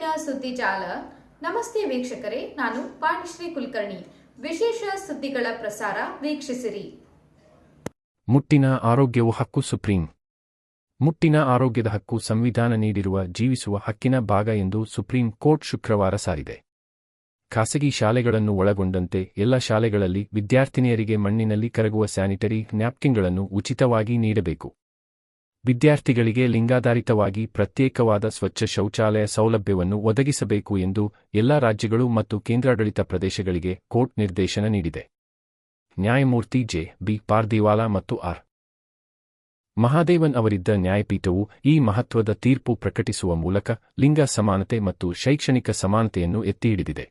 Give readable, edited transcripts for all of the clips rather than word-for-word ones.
ಇವತ್ತಿನ ಸುದ್ದಿ ಜಾಲ. ನಮಸ್ತೆ ವೀಕ್ಷಕರೇ, ನಾನು ಪಾಣಿಶ್ರೀ ಕುಲಕರ್ಣಿ. ವಿಶೇಷ ಸುದ್ದಿಗಳ ಪ್ರಸಾರ ವೀಕ್ಷಿಸಿರಿ. ಮುಟ್ಟಿನ ಆರೋಗ್ಯವು ಹಕ್ಕು. ಸುಪ್ರೀಂ ಮುಟ್ಟಿನ ಆರೋಗ್ಯದ ಹಕ್ಕು ಸಂವಿಧಾನ ನೀಡಿರುವ ಜೀವಿಸುವ ಹಕ್ಕಿನ ಭಾಗ ಎಂದು ಸುಪ್ರೀಂ ಕೋರ್ಟ್ ಶುಕ್ರವಾರ ಸಾರಿದೆ. ಖಾಸಗಿ ಶಾಲೆಗಳನ್ನು ಒಳಗೊಂಡಂತೆ ಎಲ್ಲ ಶಾಲೆಗಳಲ್ಲಿ ವಿದ್ಯಾರ್ಥಿನಿಯರಿಗೆ ಮಣ್ಣಿನಲ್ಲಿ ಕರಗುವ ಸ್ಯಾನಿಟರಿ ನ್ಯಾಪ್ಕಿನ್ಗಳನ್ನು ಉಚಿತವಾಗಿ ನೀಡಬೇಕು. ವಿದ್ಯಾರ್ಥಿಗಳಿಗೆ ಲಿಂಗಾಧಾರಿತವಾಗಿ ಪ್ರತ್ಯೇಕವಾದ ಸ್ವಚ್ಛ ಶೌಚಾಲಯ ಸೌಲಭ್ಯವನ್ನು ಒದಗಿಸಬೇಕು ಎಂದು ಎಲ್ಲಾ ರಾಜ್ಯಗಳು ಮತ್ತು ಕೇಂದ್ರಾಡಳಿತ ಪ್ರದೇಶಗಳಿಗೆ ಕೋರ್ಟ್ ನಿರ್ದೇಶನ ನೀಡಿದೆ. ನ್ಯಾಯಮೂರ್ತಿ ಜೆ. ಬಿ. ಪಾರ್ದಿವಾಲಾ ಮತ್ತು ಆರ್. ಮಹಾದೇವನ್ ಅವರಿದ್ದ ನ್ಯಾಯಪೀಠವು ಈ ಮಹತ್ವದ ತೀರ್ಪು ಪ್ರಕಟಿಸುವ ಮೂಲಕ ಲಿಂಗ ಸಮಾನತೆ ಮತ್ತು ಶೈಕ್ಷಣಿಕ ಸಮಾನತೆಯನ್ನು ಎತ್ತಿಹಿಡಿದಿದೆ.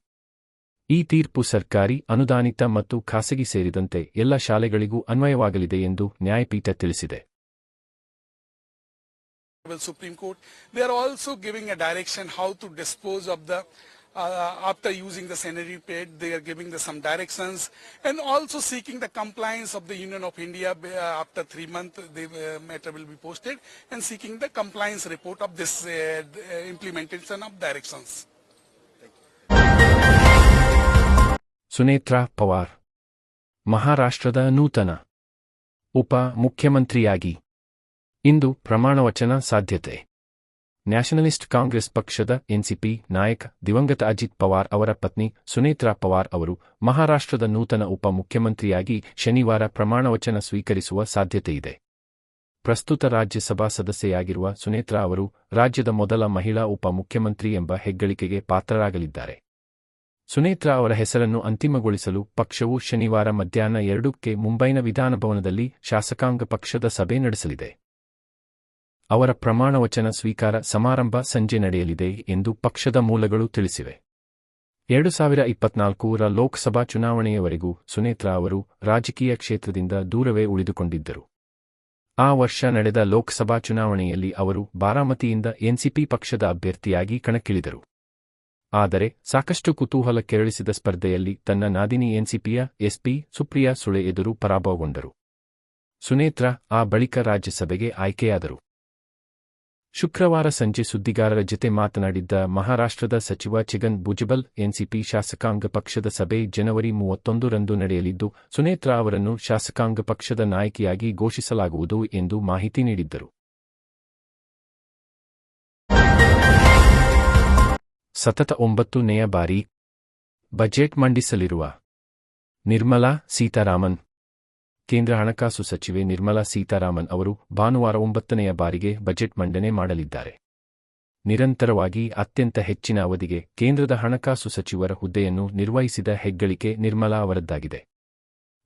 ಈ ತೀರ್ಪು ಸರ್ಕಾರಿ, ಅನುದಾನಿತ ಮತ್ತು ಖಾಸಗಿ ಸೇರಿದಂತೆ ಎಲ್ಲ ಶಾಲೆಗಳಿಗೂ ಅನ್ವಯವಾಗಲಿದೆ ಎಂದು ನ್ಯಾಯಪೀಠ ತಿಳಿಸಿದೆ. Supreme Court, they are also giving a direction how to dispose of the after using the sanitary pad. They are giving some directions and also seeking the compliance of the Union of India. After 3 months the matter will be posted and seeking the compliance report of this implementation of directions. Sunetra Pawar ಮಹಾರಾಷ್ಟ್ರದ ನೂತನ ಉಪ ಮುಖ್ಯಮಂತ್ರಿಯಾಗಿ ಇಂದು ಪ್ರಮಾಣವಚನ ಸಾಧ್ಯತೆ. Nationalist Congress ಪಕ್ಷದ NCP ನಾಯಕ ದಿವಂಗತ ಅಜಿತ್ ಪವಾರ್ ಅವರ ಪತ್ನಿ ಸುನೇತ್ರಾ ಪವಾರ್ ಅವರು ಮಹಾರಾಷ್ಟ್ರದ ನೂತನ ಉಪ ಮುಖ್ಯಮಂತ್ರಿಯಾಗಿ ಶನಿವಾರ ಪ್ರಮಾಣವಚನ ಸ್ವೀಕರಿಸುವ ಸಾಧ್ಯತೆಯಿದೆ. ಪ್ರಸ್ತುತ ರಾಜ್ಯಸಭಾ ಸದಸ್ಯೆಯಾಗಿರುವ ಸುನೇತ್ರಾ ಅವರು ರಾಜ್ಯದ ಮೊದಲ ಮಹಿಳಾ ಉಪ ಮುಖ್ಯಮಂತ್ರಿ ಎಂಬ ಹೆಗ್ಗಳಿಕೆಗೆ ಪಾತ್ರರಾಗಲಿದ್ದಾರೆ. ಸುನೇತ್ರಾ ಅವರ ಹೆಸರನ್ನು ಅಂತಿಮಗೊಳಿಸಲು ಪಕ್ಷವು ಶನಿವಾರ ಮಧ್ಯಾಹ್ನ 2ಕ್ಕೆ ಮುಂಬೈನ ವಿಧಾನಭವನದಲ್ಲಿ ಶಾಸಕಾಂಗ ಪಕ್ಷದ ಸಭೆ ನಡೆಸಲಿದೆ. ಅವರ ಪ್ರಮಾಣವಚನ ಸ್ವೀಕಾರ ಸಮಾರಂಭ ಸಂಜೆ ನಡೆಯಲಿದೆ ಎಂದು ಪಕ್ಷದ ಮೂಲಗಳು ತಿಳಿಸಿವೆ. 2024ರ ಲೋಕಸಭಾ ಚುನಾವಣೆಯವರೆಗೂ ಸುನೇತ್ರಾ ಅವರು ರಾಜಕೀಯ ಕ್ಷೇತ್ರದಿಂದ ದೂರವೇ ಉಳಿದುಕೊಂಡಿದ್ದರು. ಆ ವರ್ಷ ನಡೆದ ಲೋಕಸಭಾ ಚುನಾವಣೆಯಲ್ಲಿ ಅವರು ಬಾರಾಮತಿಯಿಂದ ಎನ್ಸಿಪಿ ಪಕ್ಷದ ಅಭ್ಯರ್ಥಿಯಾಗಿ ಕಣಕ್ಕಿಳಿದರು. ಆದರೆ ಸಾಕಷ್ಟು ಕುತೂಹಲ ಕೆರಳಿಸಿದ ಸ್ಪರ್ಧೆಯಲ್ಲಿ ತನ್ನ ನಾದಿನಿ ಎನ್ಸಿಪಿಯ ಎಸ್ಪಿ ಸುಪ್ರಿಯಾ ಸುಳೆ ಎದುರು ಪರಾಭವಗೊಂಡರು. ಸುನೇತ್ರಾ ಆ ಬಳಿಕ ರಾಜ್ಯಸಭೆಗೆ ಆಯ್ಕೆಯಾದರು. ಶುಕ್ರವಾರ ಸಂಜೆ ಸುದ್ದಿಗಾರರ ಜತೆ ಮಾತನಾಡಿದ್ದ ಮಹಾರಾಷ್ಟ್ರದ ಸಚಿವ ಛಗನ್ ಭುಜಬಲ್, ಎನ್ಸಿಪಿ ಶಾಸಕಾಂಗ ಪಕ್ಷದ ಸಭೆ ಜನವರಿ 31ರಂದು ನಡೆಯಲಿದ್ದು ಸುನೇತ್ರಾ ಅವರನ್ನು ಶಾಸಕಾಂಗ ಪಕ್ಷದ ನಾಯಕಿಯಾಗಿ ಘೋಷಿಸಲಾಗುವುದು ಎಂದು ಮಾಹಿತಿ ನೀಡಿದ್ದರು. ಸತತ 9ನೇ ಬಾರಿ ಬಜೆಟ್ ಮಂಡಿಸಲಿರುವ ನಿರ್ಮಲಾ ಸೀತಾರಾಮನ್. ಕೇಂದ್ರ ಹಣಕಾಸು ಸಚಿವೆ ನಿರ್ಮಲಾ ಸೀತಾರಾಮನ್ ಅವರು ಭಾನುವಾರ 9ನೇ ಬಾರಿಗೆ ಬಜೆಟ್ ಮಂಡನೆ ಮಾಡಲಿದ್ದಾರೆ. ನಿರಂತರವಾಗಿ ಅತ್ಯಂತ ಹೆಚ್ಚಿನ ಅವಧಿಗೆ ಕೇಂದ್ರದ ಹಣಕಾಸು ಸಚಿವರ ಹುದ್ದೆಯನ್ನು ನಿರ್ವಹಿಸಿದ ಹೆಗ್ಗಳಿಕೆ ನಿರ್ಮಲಾ ಅವರದ್ದಾಗಿದೆ.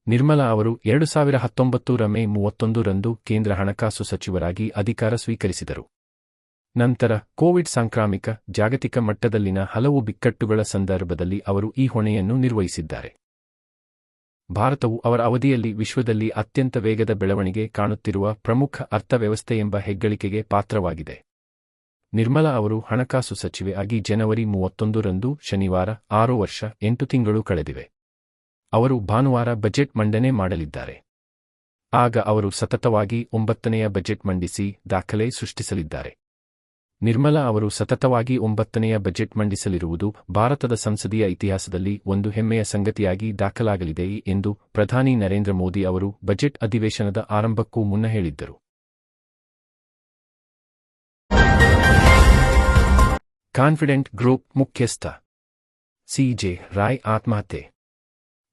ನಿರ್ಮಲಾ ಅವರು 2019ರ ಮೇ 31ರಂದು ಕೇಂದ್ರ ಹಣಕಾಸು ಸಚಿವರಾಗಿ ಅಧಿಕಾರ ಸ್ವೀಕರಿಸಿದರು. ನಂತರ ಕೋವಿಡ್ ಸಾಂಕ್ರಾಮಿಕ, ಜಾಗತಿಕ ಮಟ್ಟದಲ್ಲಿನ ಹಲವು ಬಿಕ್ಕಟ್ಟುಗಳ ಸಂದರ್ಭದಲ್ಲಿ ಅವರು ಈ ಹೊಣೆಯನ್ನು ನಿರ್ವಹಿಸಿದ್ದಾರೆ. ಭಾರತವು ಅವರ ಅವಧಿಯಲ್ಲಿ ವಿಶ್ವದಲ್ಲಿ ಅತ್ಯಂತ ವೇಗದ ಬೆಳವಣಿಗೆ ಕಾಣುತ್ತಿರುವ ಪ್ರಮುಖ ಅರ್ಥವ್ಯವಸ್ಥೆ ಎಂಬ ಹೆಗ್ಗಳಿಕೆಗೆ ಪಾತ್ರವಾಗಿದೆ. ನಿರ್ಮಲಾ ಅವರು ಹಣಕಾಸು ಸಚಿವೆ ಆಗಿ ಜನವರಿ 31ರಂದು ಶನಿವಾರ 6 ವರ್ಷ 8 ತಿಂಗಳು ಕಳೆದಿವೆ. ಅವರು ಭಾನುವಾರ ಬಜೆಟ್ ಮಂಡನೆ ಮಾಡಲಿದ್ದಾರೆ. ಆಗ ಅವರು ಸತತವಾಗಿ 9ನೇ ಬಜೆಟ್ ಮಂಡಿಸಿ ದಾಖಲೆ ಸೃಷ್ಟಿಸಲಿದ್ದಾರೆ. ನಿರ್ಮಲಾ ಅವರು ಸತತವಾಗಿ 9ನೇ ಬಜೆಟ್ ಮಂಡಿಸಲಿರುವುದು ಭಾರತದ ಸಂಸದೀಯ ಇತಿಹಾಸದಲ್ಲಿ ಒಂದು ಹೆಮ್ಮೆಯ ಸಂಗತಿಯಾಗಿ ದಾಖಲಾಗಲಿದೆ ಎಂದು ಪ್ರಧಾನಿ ನರೇಂದ್ರ ಮೋದಿ ಅವರು ಬಜೆಟ್ ಅಧಿವೇಶನದ ಆರಂಭಕ್ಕೂ ಮುನ್ನ ಹೇಳಿದ್ದರು. ಕಾನ್ಫಿಡೆಂಟ್ ಗ್ರೂಪ್ ಮುಖ್ಯಸ್ಥ ಸಿ.ಜೆ. ರಾಯ್ ಆತ್ಮಹತ್ಯೆ.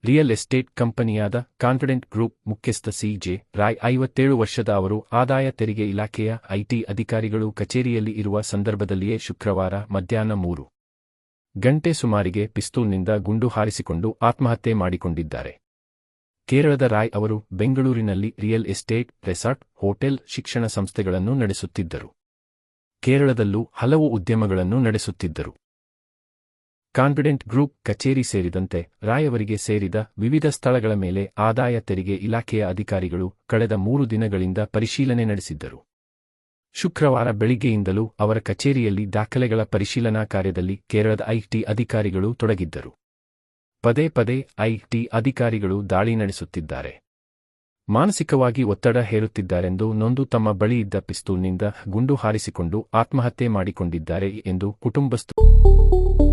ರಿಯಲ್ ಎಸ್ಟೇಟ್ ಕಂಪನಿಯಾದ ಕಾನ್ಫಿಡೆಂಟ್ ಗ್ರೂಪ್ ಮುಖ್ಯಸ್ಥ ಸಿ.ಜೆ. ರಾಯ್ 57 ವರ್ಷದ ಅವರು ಆದಾಯ ತೆರಿಗೆ ಇಲಾಖೆಯ ಐಟಿ ಅಧಿಕಾರಿಗಳು ಕಚೇರಿಯಲ್ಲಿ ಇರುವ ಸಂದರ್ಭದಲ್ಲಿಯೇ ಶುಕ್ರವಾರ ಮಧ್ಯಾಹ್ನ 3 ಗಂಟೆ ಸುಮಾರಿಗೆ ಪಿಸ್ತೂಲ್ನಿಂದ ಗುಂಡು ಹಾರಿಸಿಕೊಂಡು ಆತ್ಮಹತ್ಯೆ ಮಾಡಿಕೊಂಡಿದ್ದಾರೆ. ಕೇರಳದ ರಾಯ್ ಅವರು ಬೆಂಗಳೂರಿನಲ್ಲಿ ರಿಯಲ್ ಎಸ್ಟೇಟ್, ರೆಸಾರ್ಟ್, ಹೋಟೆಲ್, ಶಿಕ್ಷಣ ಸಂಸ್ಥೆಗಳನ್ನು ನಡೆಸುತ್ತಿದ್ದರು. ಕೇರಳದಲ್ಲೂ ಹಲವು ಉದ್ಯಮಗಳನ್ನು ನಡೆಸುತ್ತಿದ್ದರು. ಕಾನ್ಫಿಡೆಂಟ್ ಗ್ರೂಪ್ ಕಚೇರಿ ಸೇರಿದಂತೆ ರಾಯ್ ಅವರಿಗೆ ಸೇರಿದ ವಿವಿಧ ಸ್ಥಳಗಳ ಮೇಲೆ ಆದಾಯ ತೆರಿಗೆ ಇಲಾಖೆಯ ಅಧಿಕಾರಿಗಳು ಕಳೆದ 3 ದಿನಗಳಿಂದ ಪರಿಶೀಲನೆ ನಡೆಸಿದ್ದರು. ಶುಕ್ರವಾರ ಬೆಳಿಗ್ಗೆಯಿಂದಲೂ ಅವರ ಕಚೇರಿಯಲ್ಲಿ ದಾಖಲೆಗಳ ಪರಿಶೀಲನಾ ಕಾರ್ಯದಲ್ಲಿ ಕೇರಳದ ಐಟಿ ಅಧಿಕಾರಿಗಳು ತೊಡಗಿದ್ದರು. ಪದೇ ಪದೇ ಐಟಿ ಅಧಿಕಾರಿಗಳು ದಾಳಿ ನಡೆಸುತ್ತಿದ್ದಾರೆ. ಮಾನಸಿಕವಾಗಿ ಒತ್ತಡ ಹೇರುತ್ತಿದ್ದಾರೆಂದು ನೊಂದು ತಮ್ಮ ಬಳಿ ಇದ್ದ ಪಿಸ್ತೂಲ್ನಿಂದ ಗುಂಡು ಹಾರಿಸಿಕೊಂಡು ಆತ್ಮಹತ್ಯೆ ಮಾಡಿಕೊಂಡಿದ್ದಾರೆ ಎಂದು ಕುಟುಂಬಸ್ಥರು